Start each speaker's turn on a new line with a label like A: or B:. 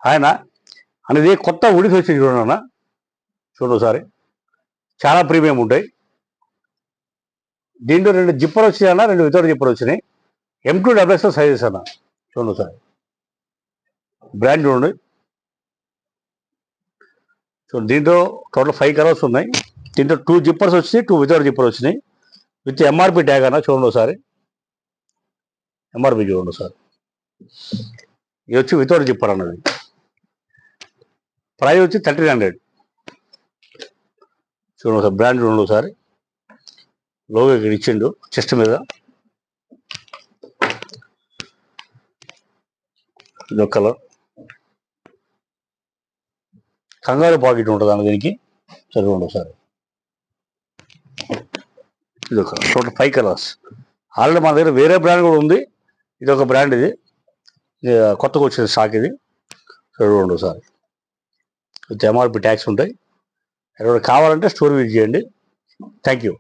A: ఆయన అనేది కొత్త ఉడికి వచ్చి చూడండి అన్న, చూడండి ఒకసారి, చాలా ప్రీమియం ఉంటాయి. దీంట్లో 2 జిప్పర్ వచ్చినాయి అన్న, 2 వితౌట్ జిప్పర్ వచ్చినాయి. M2SS సైజెస్ అన్న, చూడండి ఒకసారి, బ్రాండ్ చూడండి. చూడండి, దీంట్లో టోటల్ 5 కలర్స్ ఉన్నాయి. దీంట్లో 2 జిప్పర్స్ వచ్చినాయి, 2 వితౌట్ జిప్పర్ వచ్చినాయి, విత్ MRP ట్యాగ్ అన్న. చూడండి ఒకసారి, MRP చూడండి ఒకసారి. ఇది వచ్చి వితౌట్ జిప్పర్ అన్నది. ప్రైస్ వచ్చి 1300. చూడండి ఒకసారి, బ్రాండ్ చూడండి ఒకసారి, లోగో ఇక్కడ ఇచ్చిండు చెస్ట్ మీద. ఇది ఒక కలర్, కంగారు పాకెట్ ఉంటుంది అన్న దీనికి. చదవండి ఒకసారి, ఇది ఒక టోటల్ 5 కలర్స్. ఆల్రెడీ మన దగ్గర వేరే బ్రాండ్ కూడా ఉంది, ఇది ఒక బ్రాండ్. ఇది కొత్తగా వచ్చిన స్టాక్ ఇది. చదవండి ఒకసారి, విత్ MRP ట్యాక్స్ ఉంటాయి. ఎవరైనా కావాలంటే స్టోర్ విజిట్ చేయండి. Thank you.